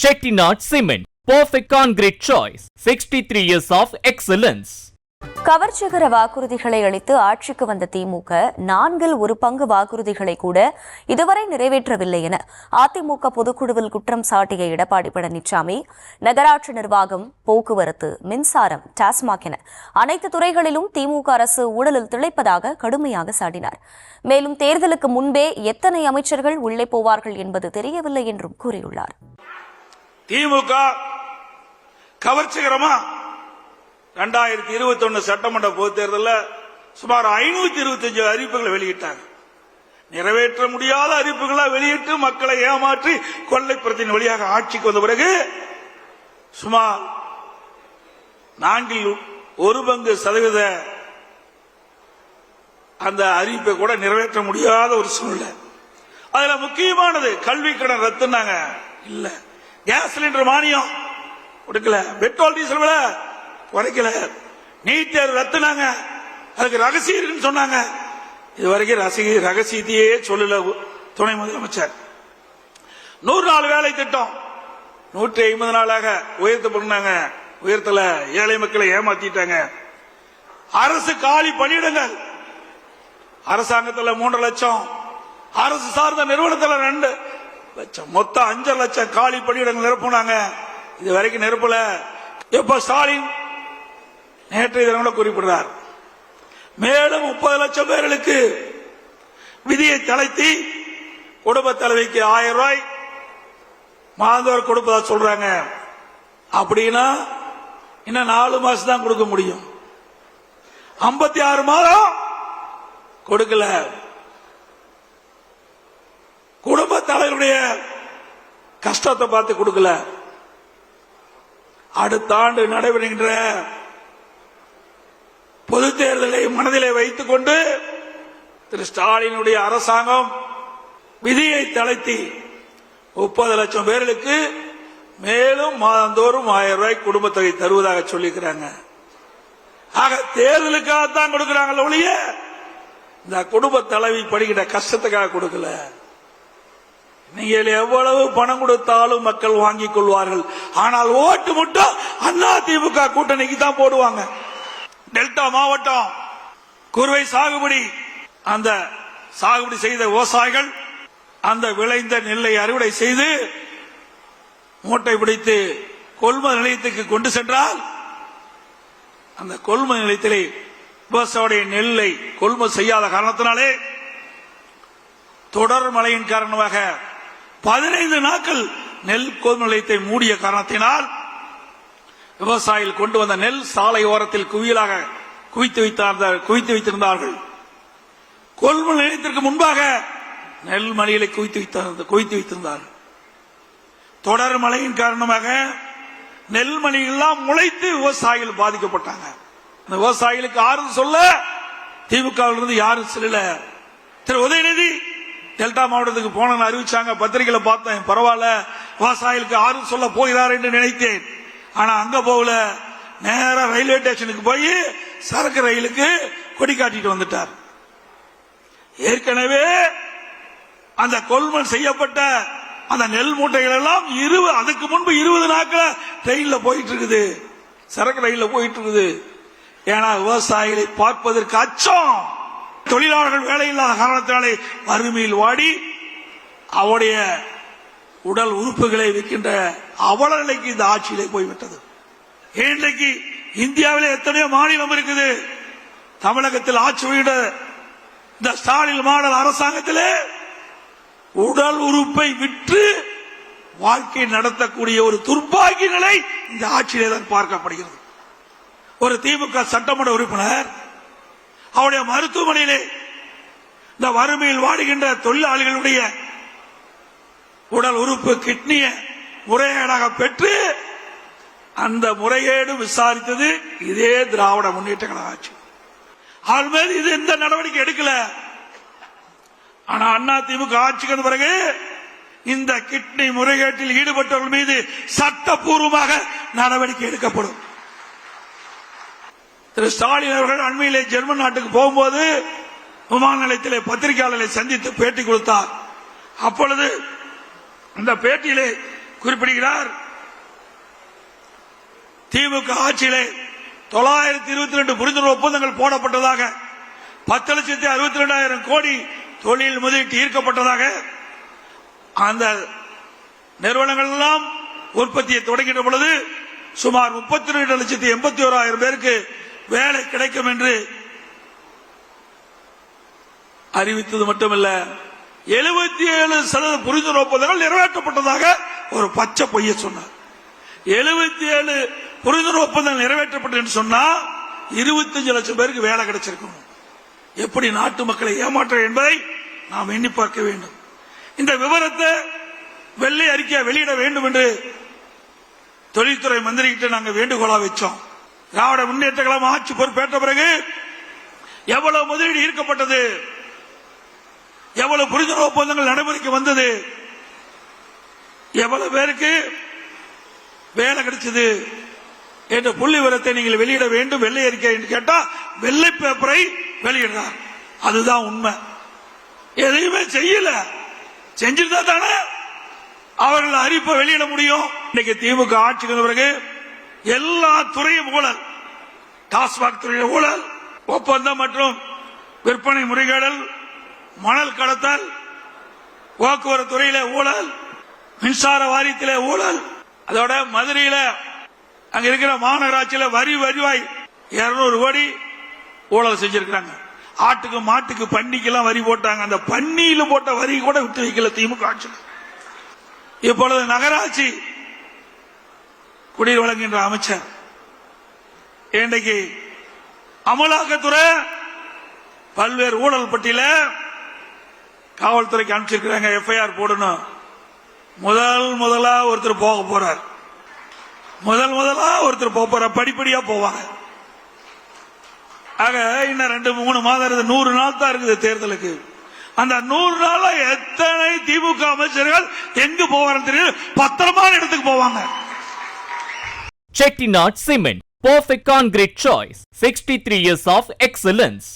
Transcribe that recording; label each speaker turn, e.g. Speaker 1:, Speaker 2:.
Speaker 1: Chettinad Cement, perfect concrete choice. 63 years of excellence.
Speaker 2: கவர்ச்சிகர வாக்குறுதிகளை அளித்து ஆட்சிக்கு வந்த திமுக 4 பங்கு வாக்குறுதிகளை கூட இதுவரை நிறைவேற்றவில்லை என அதிமுக பொதுக்குழுவில் குற்றம் சாட்டிய எடப்பாடி பழனிசாமி, நகராட்சி நிர்வாகம், போக்குவரத்து, மின்சாரம், டாஸ்மாக் என அனைத்து துறைகளிலும் திமுக அரசு ஊழலில் திளைப்பதாக கடுமையாக சாடினார். மேலும் தேர்தலுக்கு முன்பே எத்தனை அமைச்சர்கள் உள்ளே போவார்கள் என்பது தெரியவில்லை என்றும் கூறியுள்ளார்.
Speaker 3: திமுக கவர்ச்சிகரமா 2021 சட்டமன்ற பொதுத் தேர்தலில் சுமார் 525 அறிவிப்புகளை வெளியிட்டாங்க. நிறைவேற்ற முடியாத அறிவிப்புகளை வெளியிட்டு மக்களை ஏமாற்றி கொள்ளைப்புறத்தின் வழியாக ஆட்சிக்கு வந்த பிறகு சுமார் 4% அந்த அறிவிப்பை கூட நிறைவேற்ற முடியாத ஒரு சூழ்நிலை. அதுல முக்கியமானது கல்வி கடன் ரத்துனாங்க, இல்ல கேஸ் சிலிண்டர் மானியம் கொடுக்கல, பெட்ரோல் டீசல் விலை குறைக்கல, நீட் தேர்வு ரத்துனாங்க, அதுக்கு ரகசியம் இருக்குன்னு சொன்னாங்க. இதுவரைக்கும் ரகசியத்தையே சொல்லல துணை முதலமைச்சர். 100 நாள் வேலை திட்டம் 150 நாளாக உயர்த்தப்பட்டாங்க, உயர்த்தல, ஏழை மக்களை ஏமாத்திட்டாங்க. அரசு காலி பணியிடங்கள் அரசாங்கத்தில் 3 லட்சம், அரசு சார்ந்த நிறுவனத்தில் 2 லட்சம், மொத்தம் 5 லட்சம் காலி பணியிடங்கள் நிரப்புனாங்க. இது வரைக்கும் நிரப்பல. எப்ப ஸ்டாலின் நேற்றைய தினம் கூட குறிப்பிடுறார், மேலும் 30 லட்சம் பேர்களுக்கு விதியை தளர்த்தி குடும்ப தலைவிக்கு 1000 ரூபாய் மாதந்தோறும் கொடுப்பதா சொல்றாங்க. அப்படின்னா இன்னும் 4 மாசம் தான் கொடுக்க முடியும். 56 மாதம் கொடுக்கல. குடும்ப தலைவருடைய கஷ்டத்தை பார்த்து கொடுக்கல. அடுத்த ஆண்டு நடைபெறுகின்ற பொது தேர்தலை மனதிலே வைத்துக் கொண்டு திரு ஸ்டாலினுடைய அரசாங்கம் விதியை தளர்த்தி 30 லட்சம் பேர்களுக்கு மேலும் மாதந்தோறும் 1000 ரூபாய் குடும்ப தொகை தருவதாக சொல்லியிருக்கிறாங்க. ஆக தேர்தலுக்காகத்தான் கொடுக்கிறாங்க ஒழிய இந்த குடும்ப தலைவி படுகிற கஷ்டத்துக்காக கொடுக்கல. நீங்கள் எவ்வளவு பணம் கொடுத்தாலும் மக்கள் வாங்கிக் கொள்வார்கள். ஆனால் ஓட்டு மட்டும் அதிமுக கூட்டணிக்கு தான் போடுவாங்க. டெல்டா மாவட்டம் குறுவை சாகுபடி, அந்த சாகுபடி செய்த விவசாயிகள் அந்த விளைந்த நெல்லை அறுவடை செய்து மூட்டை பிடித்து கொள்முதல் நிலையத்துக்கு கொண்டு சென்றால் அந்த கொள்முதல் நிலையத்திலே விவசாயிய நெல்லை கொள்முதல் செய்யாத காரணத்தினாலே தொடர் மழையின் காரணமாக 15 நாட்கள் நெல் கொள்முதல் நிலையத்தை மூடிய காரணத்தினால் விவசாயிகள் கொண்டு வந்த நெல் சாலை ஓரத்தில் குவியலாக குவித்து வைத்திருந்தார்கள். கொள்முதல் நிலையத்திற்கு முன்பாக நெல் மணிகளை குவித்து வைத்திருந்தார்கள். தொடர் மழையின் காரணமாக நெல் மணிகள்லாம் முளைத்து விவசாயிகள் பாதிக்கப்பட்டாங்க. இந்த விவசாயிகளுக்கு ஆறுதல் சொல்ல திமுகவிலிருந்து யாரும் செல்லல. திரு உதயநிதி டெல்டா மாவட்டத்துக்கு போன அறிவிச்சாங்க, பத்திரிகையில பார்த்தேன். பரவாயில்ல, விவசாயிகளுக்கு ஆறுதல் சொல்ல போகிறார் என்று நினைத்தேன். ஆனா அங்க போகல, நேர ரயில்வே ஸ்டேஷனுக்கு போய் சரக்கு ரயிலுக்கு கொடி காட்டிட்டு வந்துட்டார். ஏற்கனவே அந்த கொள்முதல் செய்யப்பட்ட அந்த நெல் மூட்டைகள் எல்லாம் அதுக்கு முன்பு 20 நாட்கள் ரயில்ல போயிட்டு இருக்குது, சரக்கு ரயில்ல போயிட்டு இருக்குது. ஏன்னா விவசாயிகளை பார்ப்பதற்கு அச்சம். தொழிலாளர்கள் வேலை இல்லாத காரணத்தினாலே வறுமையில் வாடி அவருடைய உடல் உறுப்புகளை விற்கின்ற அவல நிலைக்கு இந்த ஆட்சியிலே போய்விட்டது. இன்றைக்கு இந்தியாவிலே எத்தனையோ மாநிலம் இருக்குது. தமிழகத்தில் ஆட்சி செய்த இந்த ஸ்டாலின் மாடல் அரசாங்கத்திலே உடல் உறுப்பை விற்று வாழ்க்கை நடத்தக்கூடிய ஒரு துர்பாகிய நிலை இந்த ஆட்சியிலே தான் பார்க்கப்படுகிறது. ஒரு திமுக சட்டமன்ற உறுப்பினர் அவருடைய மருத்துவமனையிலே இந்த வறுமையில் வாடுகின்ற தொழிலாளிகளுடைய உடல் உறுப்பு கிட்னியை முறைகேடாக பெற்று அந்த முறைகேடு விசாரித்தது இதே திராவிட முன்னேற்ற கழக ஆட்சி. அவள் மீது இது எந்த நடவடிக்கை எடுக்கல. ஆனா அதிமுக ஆட்சிக்கு வந்த பிறகு இந்த கிட்னி முறைகேட்டில் ஈடுபட்டவர்கள் மீது சட்டப்பூர்வமாக நடவடிக்கை எடுக்கப்படும். திரு ஸ்டாலின் அவர்கள் அண்மையிலே ஜெர்மன் நாட்டுக்கு போகும்போது விமான நிலையத்திலே பத்திரிகையாளர்களை சந்தித்து பேட்டி கொடுத்தார். அப்பொழுது இந்த பேட்டியிலே குறிப்பிடுகிறார். திமுக ஆட்சியிலே 922 புரிந்துணர்வு ஒப்பந்தங்கள் போடப்பட்டதாக, 10,62,000 கோடி தொழில் முதலீட்டு ஈர்க்கப்பட்டதாக, அந்த நிறுவனங்கள் எல்லாம் உற்பத்தியை தொடங்கின பொழுது சுமார் 32,81,000 பேருக்கு வேலை கிடைக்கும் என்று அறிவித்தது மட்டுமல்ல, 77% புரிந்துணர்வு ஒப்பந்தங்கள் நிறைவேற்றப்பட்டதாக ஒரு பச்சை பொய்ய சொன்னார். 77 புரிந்துணர்வு ஒப்பந்தங்கள் நிறைவேற்றப்பட்டது என்று சொன்னா 25 லட்சம் பேருக்கு வேலை கிடைச்சிருக்கும். எப்படி நாட்டு மக்களை ஏமாற்ற என்பதை நாம் எண்ணி பார்க்க வேண்டும். இந்த விவரத்தை வெள்ளை அறிக்கை வெளியிட வேண்டும் என்று தொழில்துறை மந்திரி கிட்ட நாங்கள் வேண்டுகோளா வச்சோம். திராவிட முன்னேற்ற கழகம் ஆட்சி பொறுப்பேற்ற பிறகு எவ்வளவு முதலீடு ஈர்க்கப்பட்டது, எவ்வளவு புரிந்துணர்வு ஒப்பந்தங்கள் நடைமுறைக்கு வந்தது, எவ்வளவு பேருக்கு வேலை கிடைச்சது என்ற புள்ளி விவரத்தை நீங்கள் வெளியிட வேண்டும். வெள்ளை அறிக்கை என்று கேட்டா வெள்ளை பேப்பரை வெளியிடுறார். அதுதான் உண்மை. எதையுமே செய்யல. செஞ்சிருந்தா தானே அவர்கள் அறிவிப்பை வெளியிட முடியும். இன்னைக்கு திமுக ஆட்சிக்கு பிறகு எல்லா துறையும் ஊழல். டாஸ்மாக் துறையில் ஊழல், ஒப்பந்தம் மற்றும் விற்பனை முறைகேடல், மணல் கடத்தல், போக்குவரத்து துறையில ஊழல், மின்சார வாரியத்திலே ஊழல், அதோட மதுரையில அங்க இருக்கிற மாநகராட்சியில வரி வருவாய் 200 கோடி ஊழல் செஞ்சிருக்காங்க. ஆட்டுக்கு மாட்டுக்கு பன்னிக்கு எல்லாம் வரி போட்டாங்க. அந்த பன்னியில போட்ட வரி கூட விட்டு வைக்கல திமுக ஆட்சி. இப்பொழுது நகராட்சி குடிநீர் வழங்குகின்ற அமைச்சர் இன்றைக்கு அமலாக்கத்துறை பல்வேறு ஊழல் பட்டியல காவல்துறைக்கு அனுப்பிச்சிருக்கிறாங்க. எஃப்ஐஆர் போடணும். முதலா ஒருத்தர் போக போறார். முதலா ஒருத்தர் போக போறார். படிப்படியா போவாங்க. ஆக இன்னும் 2-3 மாதம் இருக்குது. 100 நாள் தான் இருக்குது தேர்தலுக்கு. அந்த 100 நாள்ல எத்தனை திமுக அமைச்சர்கள் எங்கு போவாங்க தெரியும். பத்திரமான இடத்துக்கு போவாங்க.
Speaker 1: Chettinad Cement, perfect concrete choice. 63 years of excellence.